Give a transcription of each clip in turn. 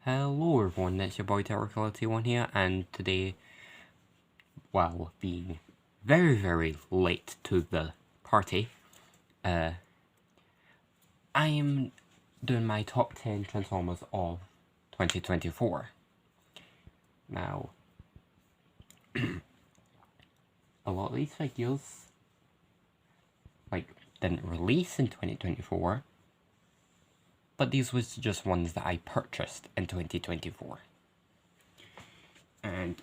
Hello everyone, it's your boy TerraKiller1 here, and today, while being very late to the party, I am doing my top 10 Transformers of 2024. Now, a lot of these figures, didn't release in 2024, but these was just ones that I purchased in 2024. And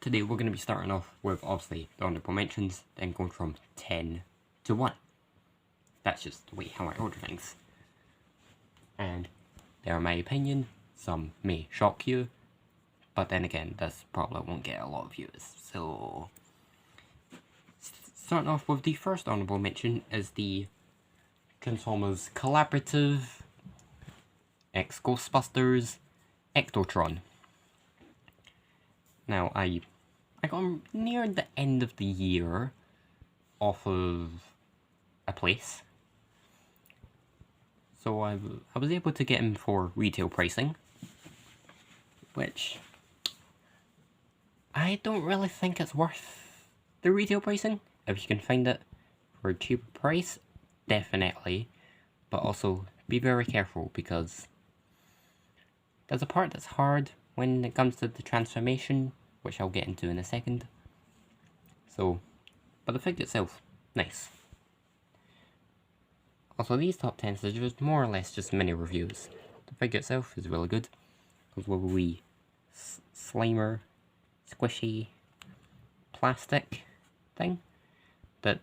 today we're going to be starting off with, obviously, the honorable mentions, then going from 10 to 1. That's just the way how I order things. And they are my opinion, some may shock you, but then again, this probably won't get a lot of views. So, starting off with the first honorable mention is the Transformers Collaborative X Ghostbusters Ectotron. Now, I got near the end of the year off of a place, so I was able to get him for retail pricing, which I don't really think it's worth the retail pricing. If you can find it for a cheaper price, definitely, but also be very careful because there's a part that's hard when it comes to the transformation, which I'll get into in a second. So, but the figure itself, nice. Also, these top 10s are just more or less just mini reviews. The figure itself is really good. Goes with a wee Slimer, squishy plastic thing that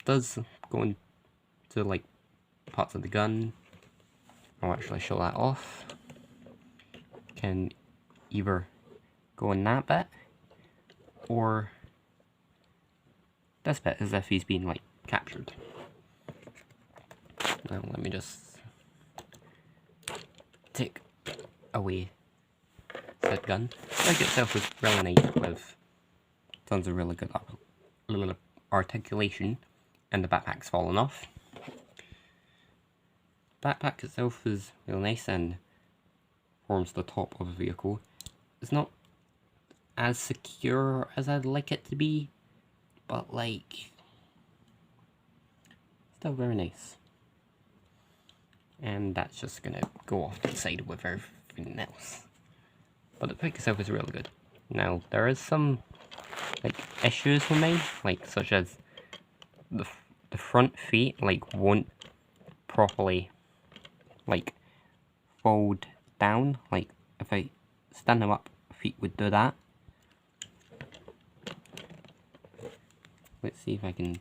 does go into like parts of the gun. I'll actually show that off. Can either go in that bit or this bit, as if he's been like captured. Now let me just take away said gun. The leg itself is really nice with tons of really good articulation, and the backpack's fallen off. Backpack itself is really nice and forms the top of the vehicle. It's not as secure as I'd like it to be, but like, still very nice. And that's just gonna go off to the side with everything else. But the pick itself is really good. Now, there is some like issues with mine, like such as the front feet like won't properly like fold down. Like if I stand them up, feet would do that. Let's see if I can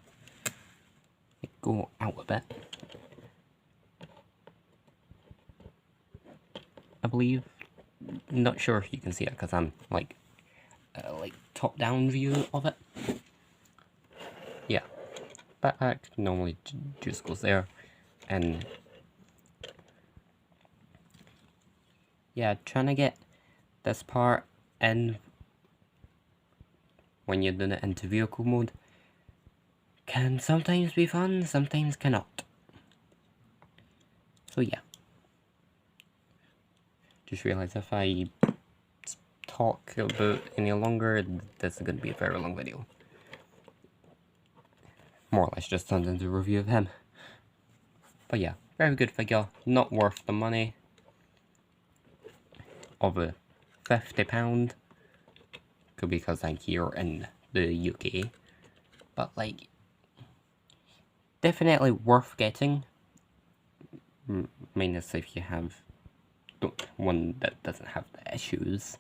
go out a bit. I believe, not sure if you can see it because I'm like top down view of it. Yeah, backpack normally just goes there, and yeah, trying to get this part in when you're doing it into vehicle mode can sometimes be fun, sometimes cannot. So yeah. Just realised if I talk about any longer, this is going to be a very long video. More or less just turned into a review of him. But yeah, very good figure, not worth the money of a £50. Could be because I'm here in the UK. But like, definitely worth getting. Minus if you have one that doesn't have the issues.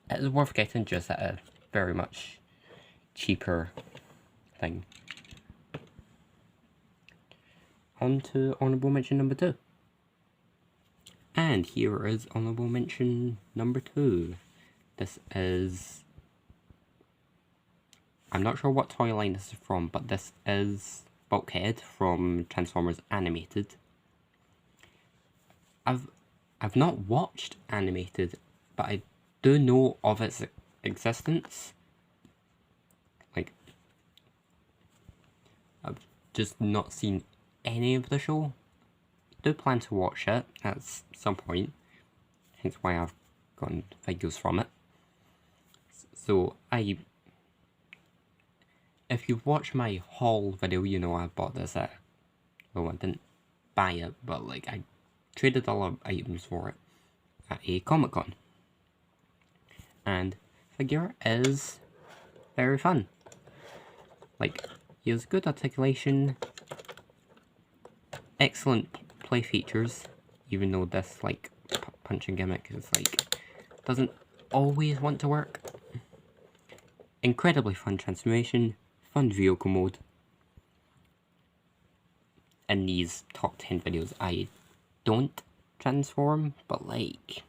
It's worth getting, just at a very much cheaper thing. On to honourable mention number 2. And here is honourable mention number 2. This is, I'm not sure what toy line this is from, but this is Bulkhead from Transformers Animated. I've not watched Animated, but I do know of its existence. Like, I've just not seen any of the show. do plan to watch it at some point, hence why I've gotten figures from it. So if you've watched my haul video, you know I bought this at, well, I didn't buy it, but like I traded a lot of items for it at a Comic-Con. And figure is very fun. Like, he has good articulation, excellent play features, even though this like punching gimmick is like doesn't always want to work. Incredibly fun transformation, fun vehicle mode. In these top 10 videos I don't transform, but like,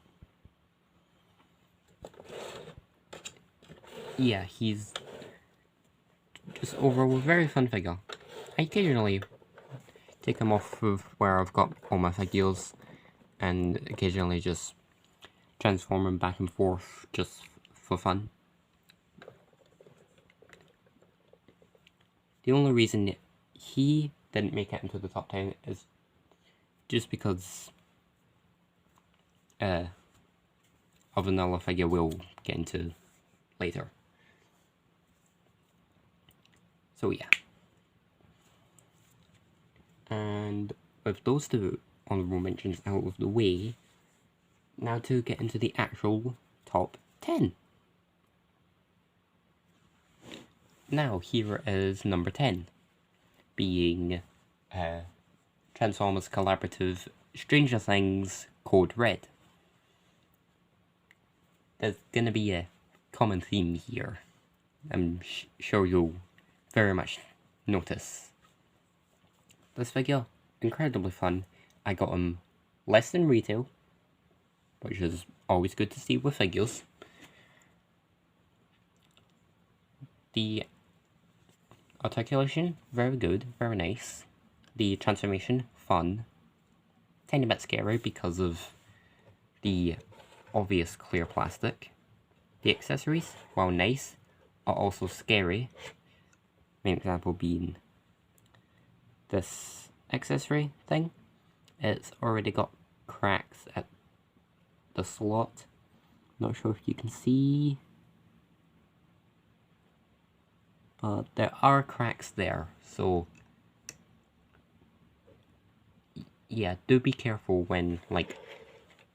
yeah, he's just overall a very fun figure. I occasionally take him off of where I've got all my figures and occasionally just transform him back and forth just for fun. The only reason he didn't make it into the top 10 is just because of another figure we'll get into later. So yeah. And with those two honorable mentions out of the way, now to get into the actual top 10. Now here is number 10, being Transformers Collaborative Stranger Things Code Red. There's gonna be a common theme here. I'm sure you'll very much notice. This figure, incredibly fun. I got him less than retail, which is always good to see with figures. The articulation, very good, very nice. The transformation, fun. Tiny bit scary because of the obvious clear plastic. The accessories, while nice, are also scary. Main example being this accessory thing. It's already got cracks at the slot. Not sure if you can see, but there are cracks there, so yeah, do be careful when like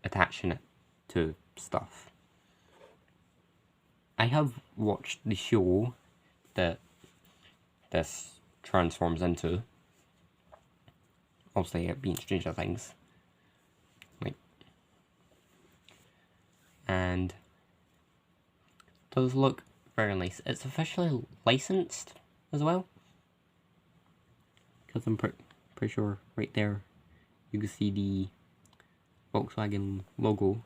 attaching it to stuff. I have watched the show that this transforms into, obviously it being Stranger Things, like, and it does look very nice. It's officially licensed as well, because I'm pretty sure right there you can see the Volkswagen logo,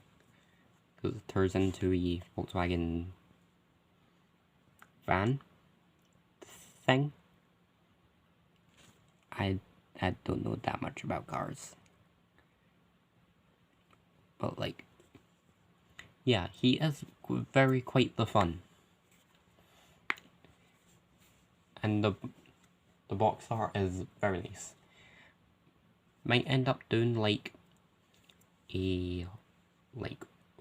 because it turns into a Volkswagen van thing. I don't know that much about cars, but like, yeah, he is very quite the fun. And the box art is very nice. Might end up doing like a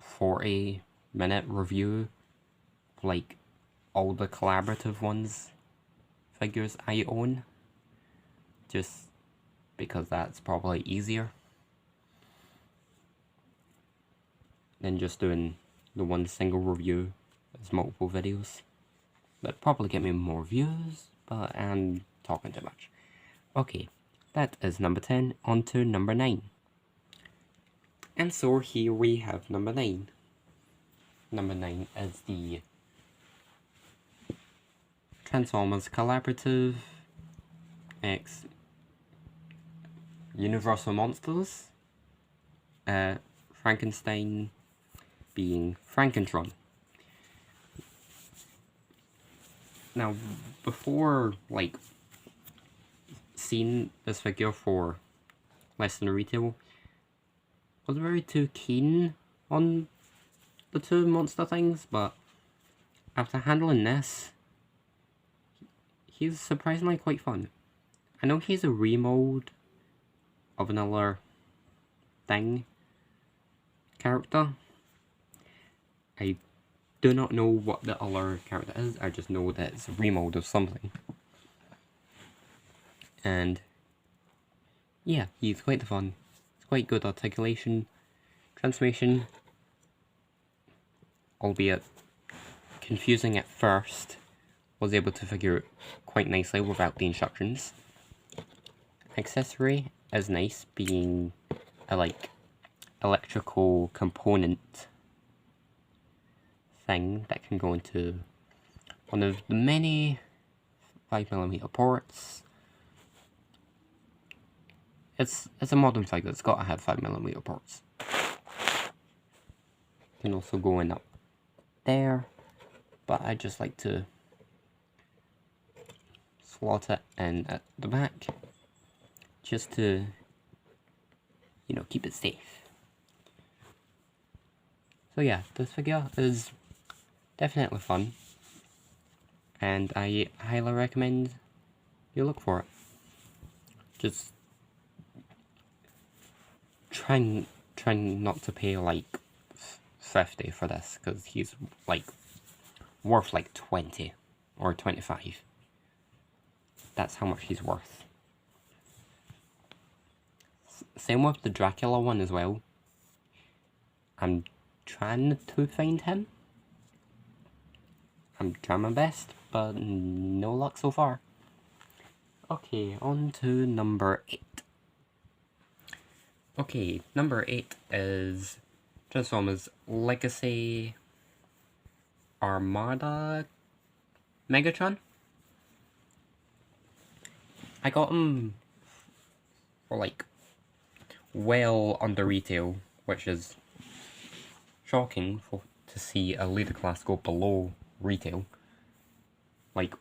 40-minute review of like all the collaborative ones figures I own, just because that's probably easier than just doing the one single review as multiple videos. That'd probably get me more views, but I'm talking too much. Okay, that is number 10, on to number 9. And so here we have number 9. Number 9 is the Transformers Collaborative X Universal Monsters, Frankenstein being Frankentron. Now, before like seeing this figure for less than retail, I wasn't very too keen on the two monster things, but after handling this, he's surprisingly quite fun. I know he's a remold of another Thing character. I do not know what the other character is, I just know that it's a remold of something. And yeah, he's quite fun. It's quite good articulation, transformation, albeit confusing at first, was able to figure it quite nicely without the instructions. Accessory is nice, being a like electrical component thing that can go into one of the many 5mm ports. It's a modern figure, it's gotta have 5mm ports. Can also go in up there, but I just like to slot it in at the back, just to, you know, keep it safe. So yeah, this figure is definitely fun, and I highly recommend you look for it. Just try not to pay like 50 for this, because he's like worth like 20 or 25. That's how much he's worth. Same with the Dracula one as well. I'm trying to find him. I'm trying my best, but no luck so far. Okay, on to number 8. Okay, number 8 is Transformers Legacy Armada Megatron. I got him for like well under retail, which is shocking to see a leader class go below retail. Like,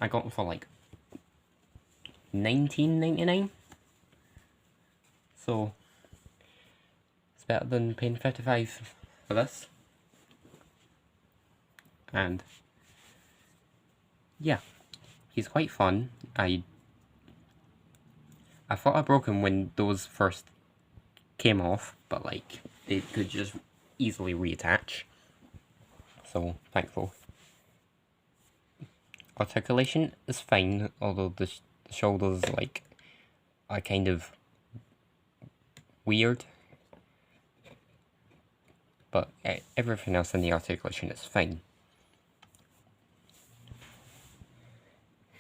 I got him for like $19.99. So it's better than paying $55 for this. And yeah, he's quite fun. I thought I broke him when those first came off, but like they could just easily reattach. So thankful. Articulation is fine, although the shoulders like are kind of weird. But everything else in the articulation is fine.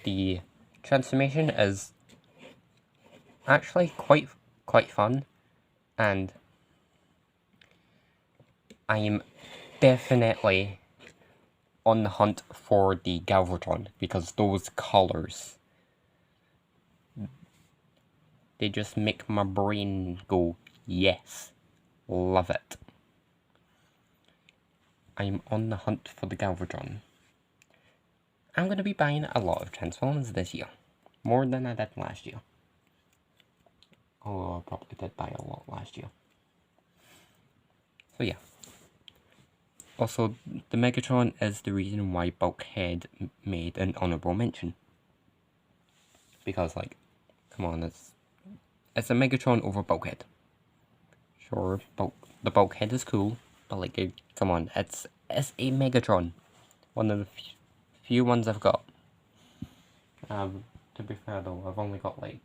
The transformation is actually quite fun, and I am definitely on the hunt for the Galvatron, because those colours, they just make my brain go, yes, love it. I'm on the hunt for the Galvatron. I'm going to be buying a lot of Transformers this year, more than I did last year. Although I probably did buy a lot last year. So yeah. Also, the Megatron is the reason why Bulkhead made an honorable mention. Because, like, come on, it's a Megatron over Bulkhead. Sure, the Bulkhead is cool, but like, come on, it's a Megatron. One of the few ones I've got. To be fair though, I've only got like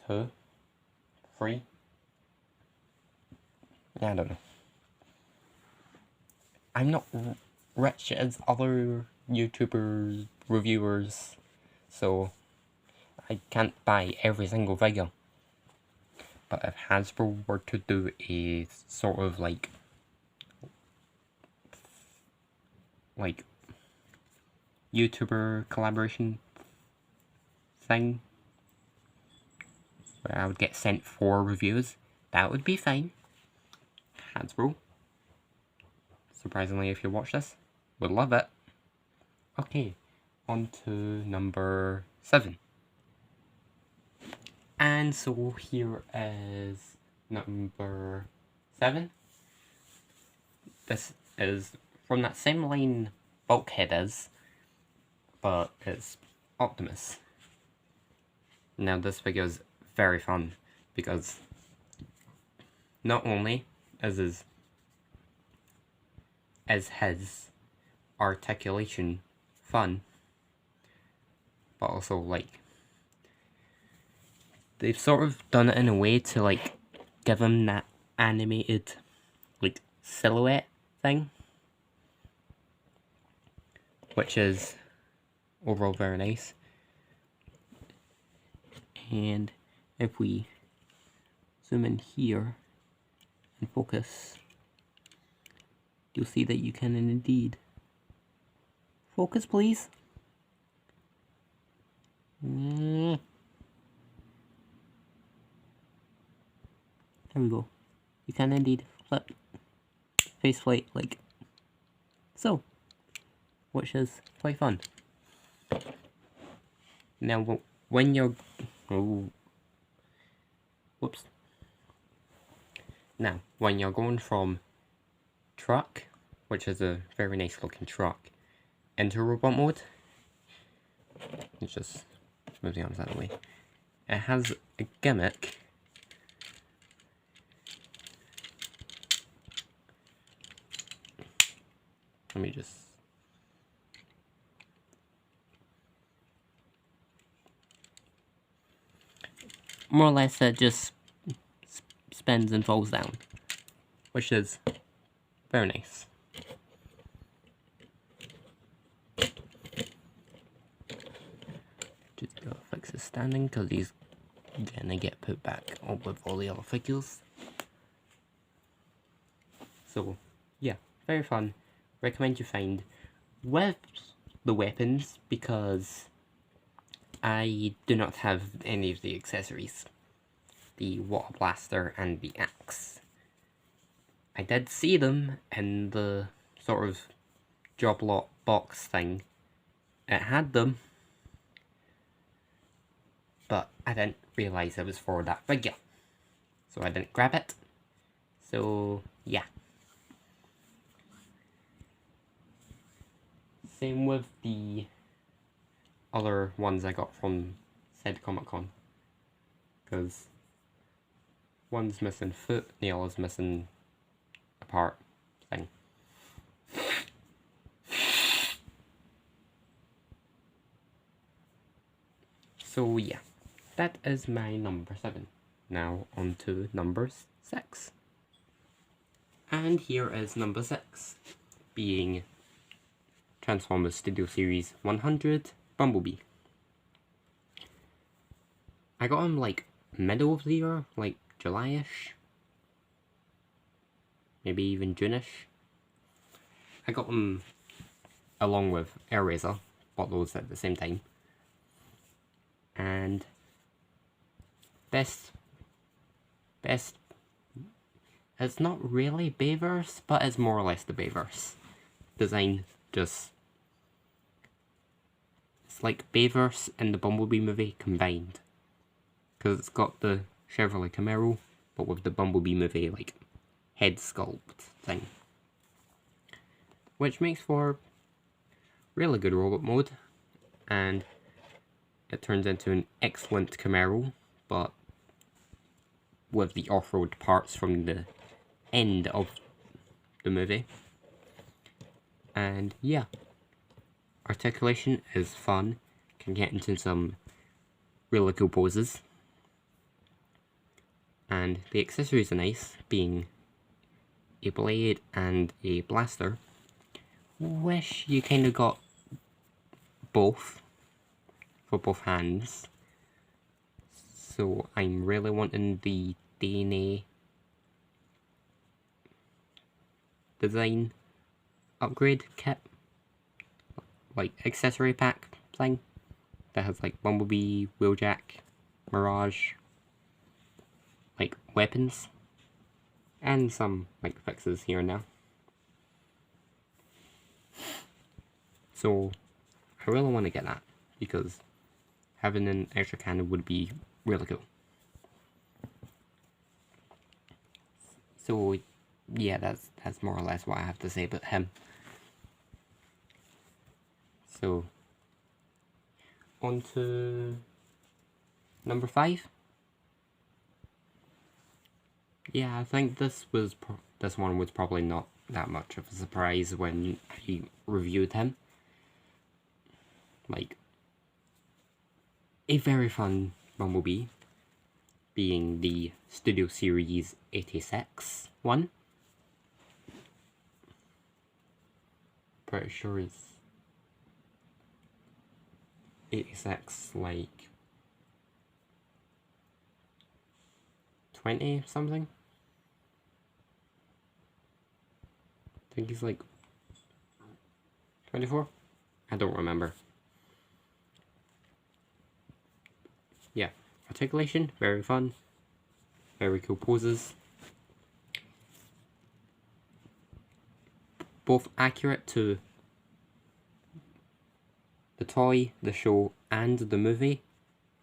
2, 3. Yeah, I don't know. I'm not rich as other YouTubers, reviewers, so I can't buy every single figure. But if Hasbro were to do a sort of like YouTuber collaboration thing, where I would get sent 4 reviews, that would be fine. Hasbro, surprisingly, if you watch this, would love it. Okay, on to number 7. And so here is number 7. This is from that same line Bulkhead is, but it's Optimus. Now this figure is very fun because not only is his articulation fun, but also like they've sort of done it in a way to like give him that animated like silhouette thing, which is overall very nice. And if we zoom in here and focus, you'll see that you can indeed focus, please. There we go. You can indeed flip faceplate like so, which is quite fun. Now, when you're Now, when you're going from truck, which is a very nice looking truck, into robot mode, let's just move the arms out of the way. It has a gimmick. Let me just... More or less it just spins and falls down, which is very nice. Just gotta fix his standing because he's gonna get put back up with all the other figures. So yeah, very fun. Recommend you find with the weapons because I do not have any of the accessories. The water blaster and the axe. I did see them in the sort of job lot box thing. It had them, but I didn't realise it was for that figure. So I didn't grab it. So yeah. Same with the other ones I got from said Comic Con. Because one's missing foot, the other's missing a part thing. So yeah, that is my number 7. Now on to number 6. And here is number 6, being Transformers Studio Series 100 Bumblebee. I got him like middle of the year, like July-ish. Maybe even June-ish. I got them along with Airazor, bought those at the same time. And best, it's not really Bayverse, but it's more or less the Bayverse. Design just, it's like Bayverse and the Bumblebee movie combined. Because it's got the Chevrolet Camaro, but with the Bumblebee movie, like, head sculpt thing. Which makes for really good robot mode, and it turns into an excellent Camaro, but with the off-road parts from the end of the movie. And yeah, articulation is fun, can get into some really cool poses. And the accessories are nice, being a blade and a blaster. Wish you kind of got both for both hands. So I'm really wanting the DNA design upgrade kit, like accessory pack thing that has like Bumblebee, Wheeljack, Mirage, like weapons, and some like fixes here and there. So I really want to get that because having an extra cannon would be really cool. So yeah, that's more or less what I have to say about him. So on to number 5, Yeah, I think this one was probably not that much of a surprise when I reviewed him. Like, a very fun Bumblebee, being the Studio Series 86 one. Pretty sure it's 86, like 20 something. I think he's like 24? I don't remember. Yeah, articulation, very fun. Very cool poses. Both accurate to the toy, the show, and the movie,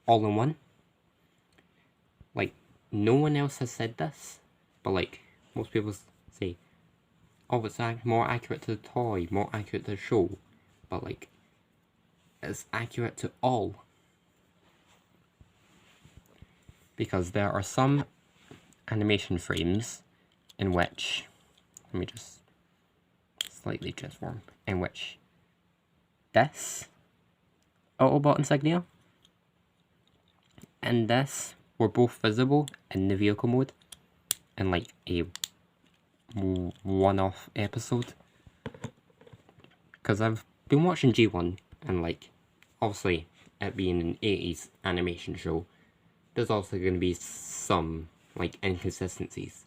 all in one. Like, no one else has said this, but like, most people say, oh, it's more accurate to the toy, more accurate to the show, but like, it's accurate to all. Because there are some animation frames in which, let me just slightly transform, in which this Autobot insignia and this were both visible in the vehicle mode in like a one-off episode. Because I've been watching G1 and like, obviously it being an 80s animation show, there's also going to be some like inconsistencies.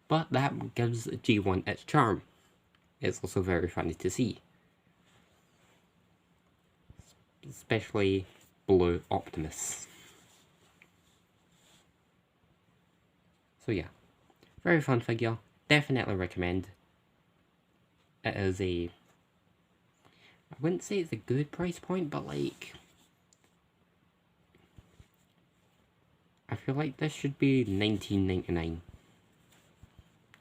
But that gives G1 its charm. It's also very funny to see. Especially Blue Optimus. So yeah, very fun figure. Definitely recommend. It is a, I wouldn't say it's a good price point, but like, I feel like this should be $19.99.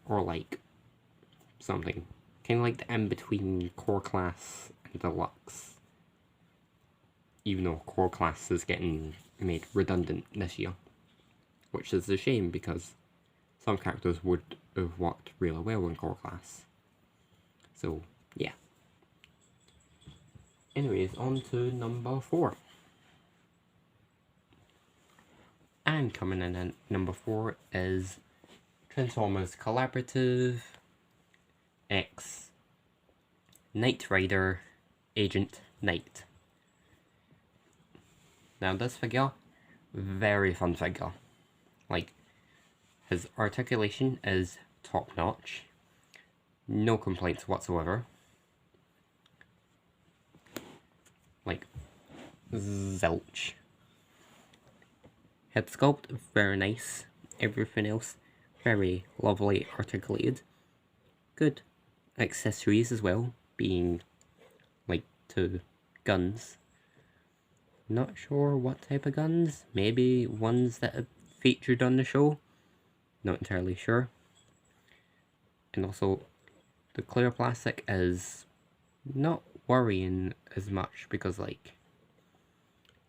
Or like, something. Kind of like the in-between Core Class and Deluxe. Even though Core Class is getting made redundant this year. Which is a shame because some characters would have worked really well in Core Class. So, yeah. Anyways, on to number 4. And coming in at number 4 is Transformers Collaborative X Knight Rider Agent Knight. Now this figure, very fun figure. Like, his articulation is top notch. No complaints whatsoever. Like, zilch. Head sculpt, very nice. Everything else, very lovely articulated. Good accessories as well, being like 2 guns. Not sure what type of guns, maybe ones that have featured on the show. Not entirely sure. And also, the clear plastic is not worrying as much because like,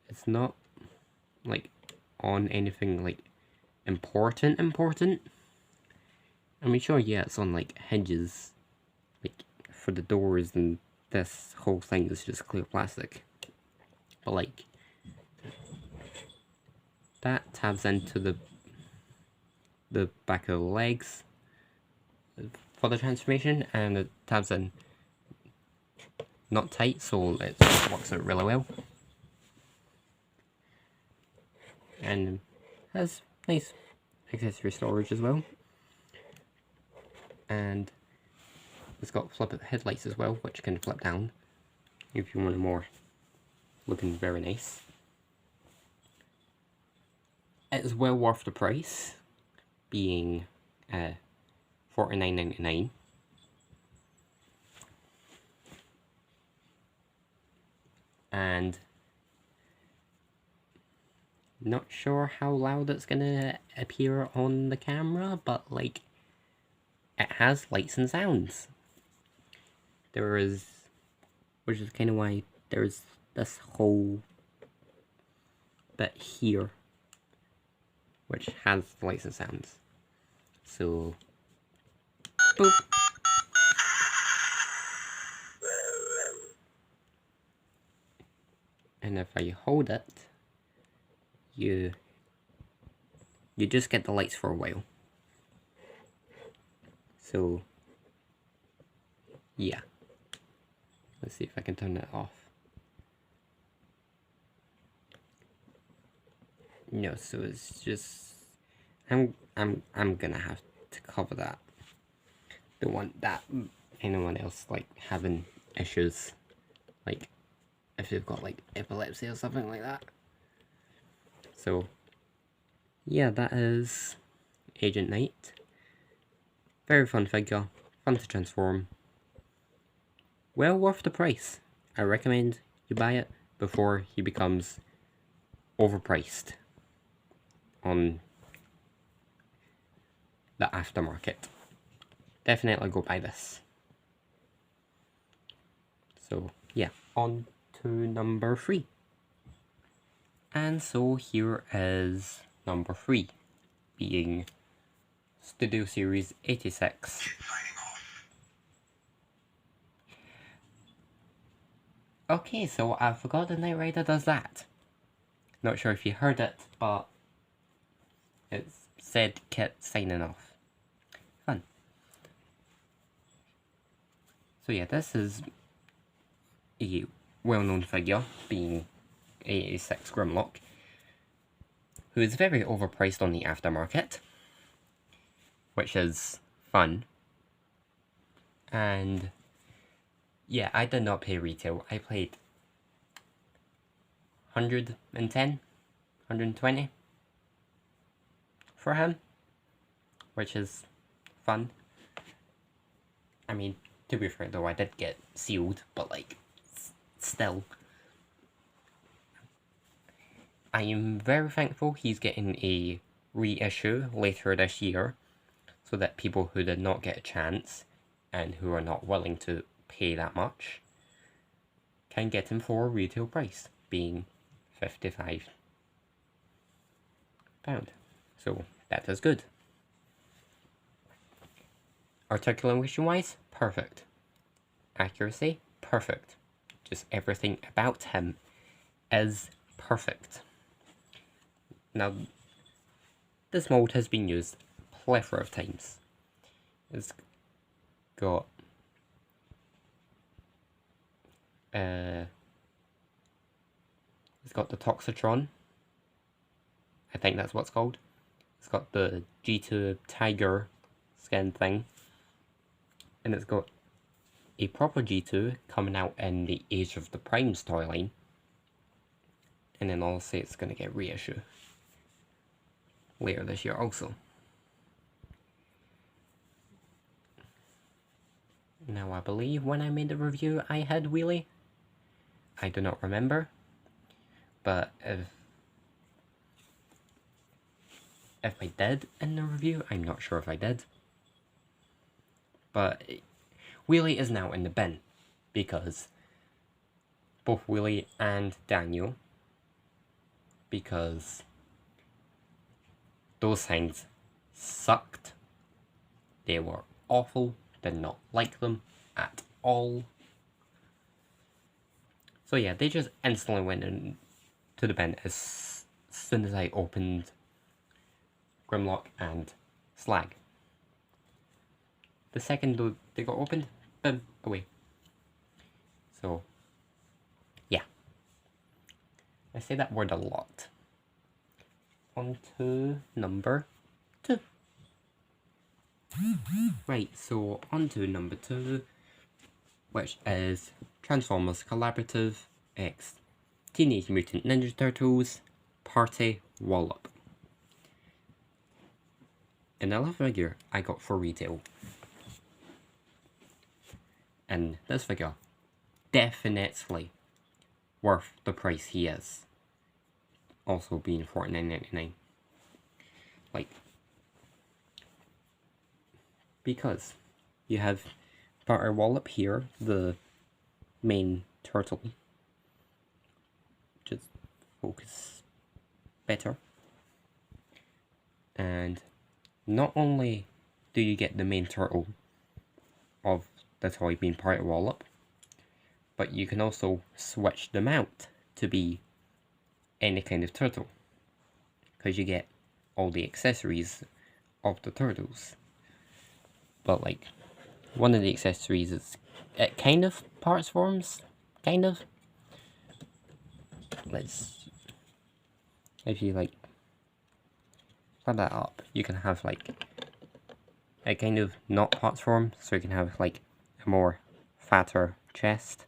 it's not like on anything like important. I mean, sure, yeah, it's on like hinges, like for the doors, and this whole thing is just clear plastic. But like, that tabs into the back of the legs for the transformation, and it tabs in not tight, so it works out really well. And has nice accessory storage as well. And it's got flip headlights as well, which can flip down if you want a more looking very nice. It is well worth the price, being $49.99. And not sure how loud it's gonna appear on the camera, but like, it has lights and sounds. There is, which is kind of why there's this whole bit here, which has lights and sounds. So, boop. And if I hold it, you just get the lights for a while. So, yeah. Let's see if I can turn that off. No, so it's just I'm gonna have to cover that. Don't want that anyone else like having issues, like if they've got like epilepsy or something like that. So yeah, that is Agent Knight. Very fun figure, fun to transform. Well worth the price. I recommend you buy it before he becomes overpriced on the aftermarket. Definitely go buy this. So yeah, on to number 3. And so here is number 3, being Studio Series 86. Okay, so I forgot the Knight Rider does that. Not sure if you heard it, but it said Kit signing off. Fun. So yeah, this is a well-known figure, being 86 Grimlock, who is very overpriced on the aftermarket, which is fun. And yeah, I did not pay retail. I paid 110, 120 for him, which is fun. I mean, to be fair though, I did get sealed, but like, still. I am very thankful he's getting a reissue later this year, so that people who did not get a chance, and who are not willing to pay that much, can get him for a retail price, being £55. So that is good. Articulation wise, perfect. Accuracy, perfect. Just everything about him is perfect. Now, this mold has been used a plethora of times. It's got the Toxitron. I think that's what it's called. It's got the G2 Tiger skin thing. And it's got a proper G2 coming out in the Age of the Primes toy line. And then I'll say it's going to get reissue later this year also. Now I believe when I made the review I had Wheelie. I do not remember. But if I did in the review, I'm not sure if I did. But Wheelie is now in the bin, because both Wheelie and Daniel, because those things sucked. They were awful, did not like them at all. So yeah, they just instantly went into the bin as soon as I opened Grimlock and Slag. The second they got opened, boom, away. So, yeah. I say that word a lot. On to number 2. Right, so on to number 2, which is Transformers Collaborative X Teenage Mutant Ninja Turtles Party Wallop. Another figure I got for retail. And this figure, definitely worth the price he is. Also being $49.99. Like, because you have Party Wallop here, the main turtle. Just focus better. And not only do you get the main turtle of the toy being part of Wallop, but you can also switch them out to be any kind of turtle, because you get all the accessories of the turtles. But like, one of the accessories is, it kind of parts forms, kind of. If you like flip that up, you can have like a kind of not parts form, so you can have like a more fatter chest.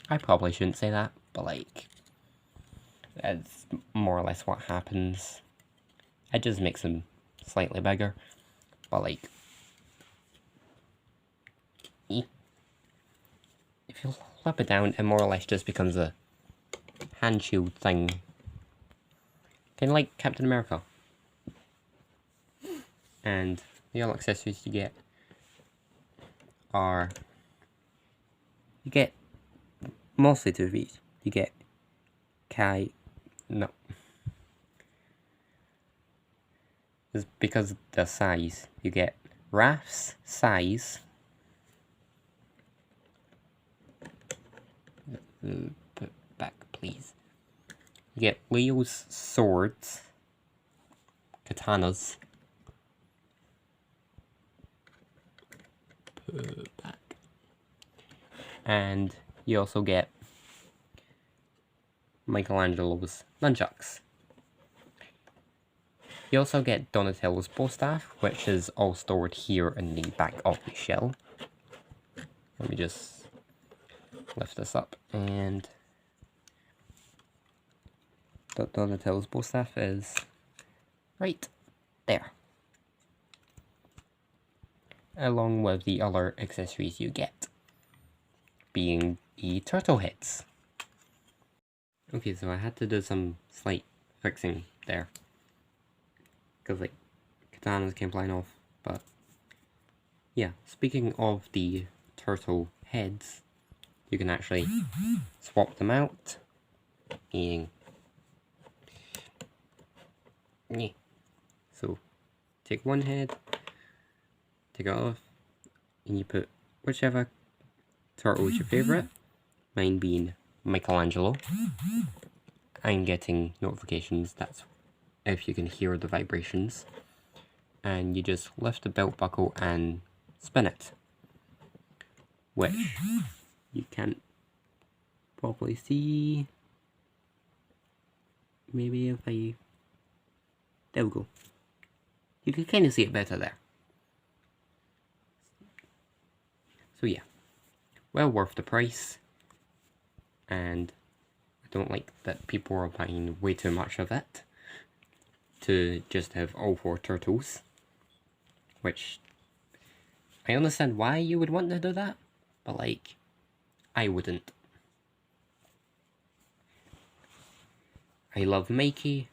I probably shouldn't say that, but like, that's more or less what happens. It just makes them slightly bigger, but like, if you flip it down, it more or less just becomes a hand shield thing. Kind of like Captain America. And the other accessories you get are, you get mostly two of each. You get it's because of the size. You get Raph's size. Put back, please. You get Leo's swords, katanas. Put back. And you also get Michelangelo's nunchucks. You also get Donatello's bow staff, which is all stored here in the back of the shell. Let me just lift this up, and Donatello's bow staff is right there, along with the other accessories you get, being the turtle heads. Okay, so I had to do some slight fixing there, because like katanas came flying off. But yeah, speaking of the turtle heads, you can actually swap them out. And yeah, so take one head, take it off, and you put whichever turtle is your favorite. Mine being Michelangelo. I'm getting notifications, that's if you can hear the vibrations. And you just lift the belt buckle and spin it, which you can't properly see. Maybe if I, there we go. You can kind of see it better there. So yeah, well worth the price. And I don't like that people are buying way too much of it to just have all 4 turtles, which I understand why you would want to do that, but like, I wouldn't. I love Mikey.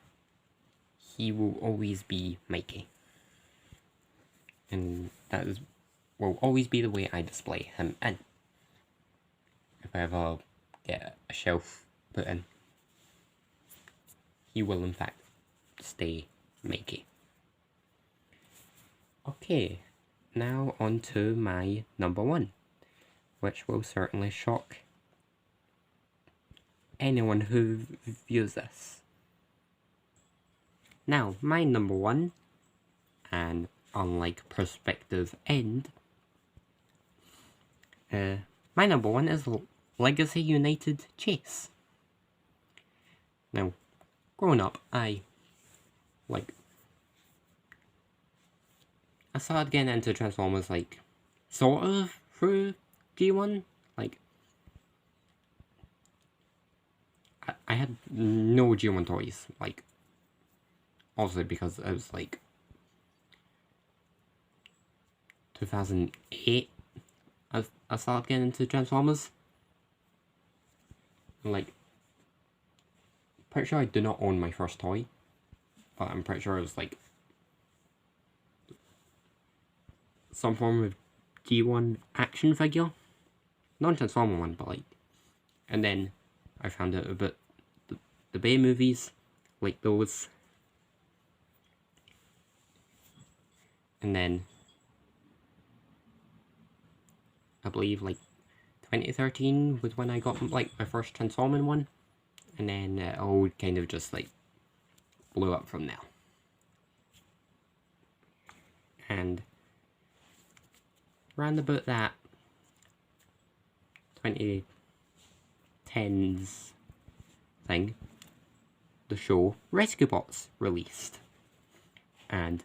He will always be Mikey, and that will always be the way I display him in. If I ever get a shelf put in, he will in fact stay Mikey. Okay, now on to my number 1, which will certainly shock anyone who views this. Now, my number 1, and unlike Perspective End, my number 1 is Legacy United Chase. Now, growing up, I started getting into Transformers, like, sort of through G1. Like, I had no G1 toys, like, obviously because it was, like, 2008, I started getting into Transformers. And, like, pretty sure I do not own my first toy, but I'm pretty sure it was, like, some form of G1 action figure. Non-Transformer one, but like, and then I found out about the Bay movies, like those. And then I believe like 2013 was when I got like my first Transforming one, and then it all kind of just like blew up from there. And round about that 2010s thing, the show Rescue Bots released, and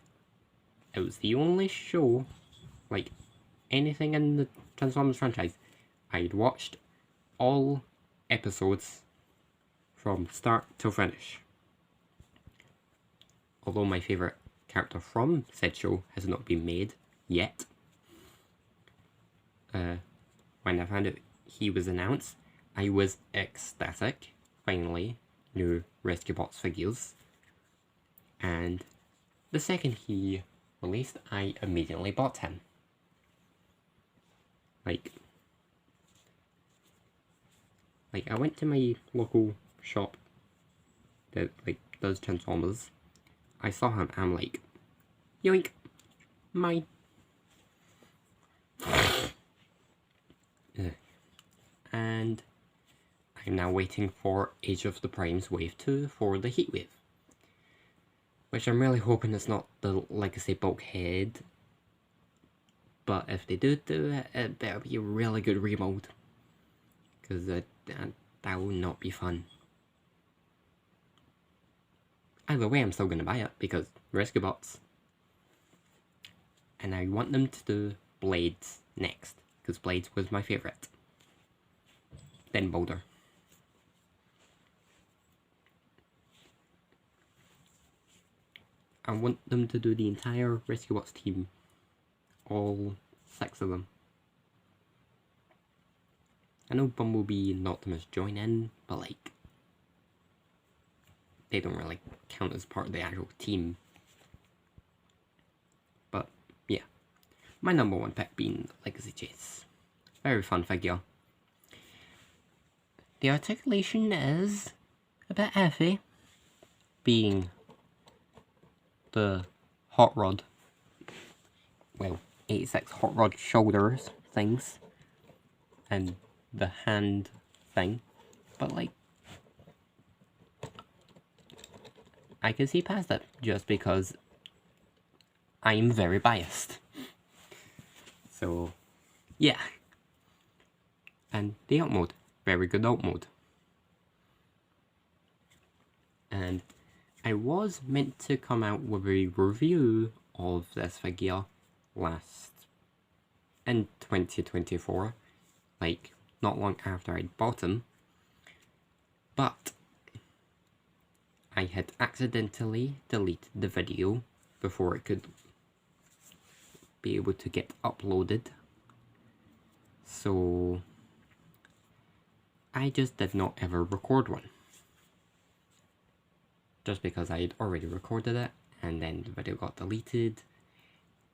it was the only show, like anything in the Transformers franchise, I'd watched all episodes from start to finish. Although my favourite character from said show has not been made yet. When I found out he was announced, I was ecstatic. Finally, new Rescue Bots figures. And the second he released, I immediately bought him. Like I went to my local shop that like does Transformers. I saw him, I'm like, yoink, mine. And I'm now waiting for Age of the Primes Wave 2 for the Heat Wave. Which I'm really hoping it's not the Legacy Bulkhead. But if they do it, it better be a really good remold. Because that will not be fun. Either way, I'm still going to buy it because Rescue Bots. And I want them to do Blades next, because Blades was my favourite. Then Boulder. I want them to do the entire Rescue Bots team. All 6 of them. I know Bumblebee and Optimus join in, but like, they don't really count as part of the actual team. But yeah, my number 1 pick being Legacy Chase. Very fun figure. The articulation is a bit iffy, being the hot rod, well, 86 hot rod shoulders things, and the hand thing, but like, I can see past it just because I'm very biased. So yeah. And the alt mode, very good alt mode. And I was meant to come out with a review of this figure in 2024, like not long after I'd bought him, but I had accidentally deleted the video before it could be able to get uploaded, so I just did not ever record one. Just because I had already recorded it, and then the video got deleted,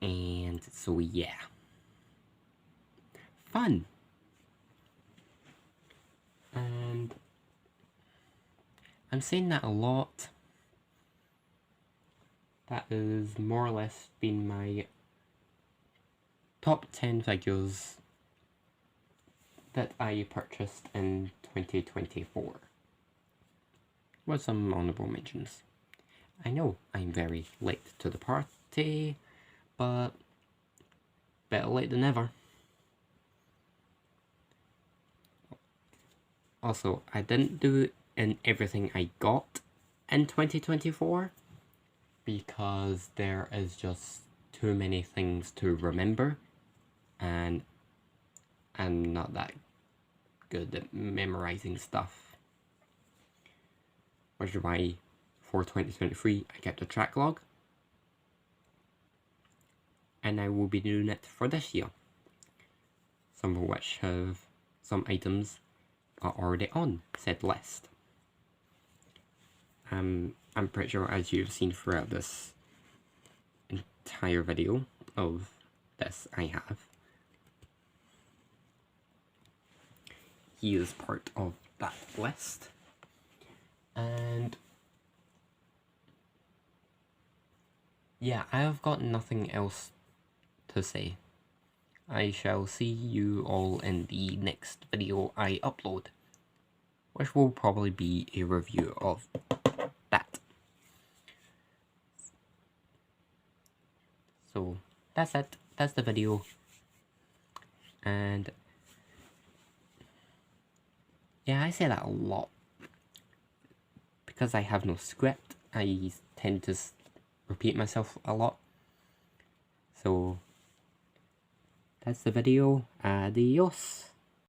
and so yeah. Fun! And I'm saying that a lot. That has more or less been my top 10 figures that I purchased in 2024. With some honourable mentions. I know I'm very late to the party, but better late than never. Also, I didn't do in everything I got in 2024 because there is just too many things to remember, and I'm not that good at memorizing stuff. Which is why for 2023 I kept a track log, and I will be doing it for this year. Some of which have some items are already on said list. I'm pretty sure, as you've seen throughout this entire video of this I have, he is part of that list. And yeah, I have got nothing else to say. I shall see you all in the next video I upload, which will probably be a review of that. So that's it, that's the video, and yeah, I say that a lot. Because I have no script, I tend to repeat myself a lot. So that's the video. Adios.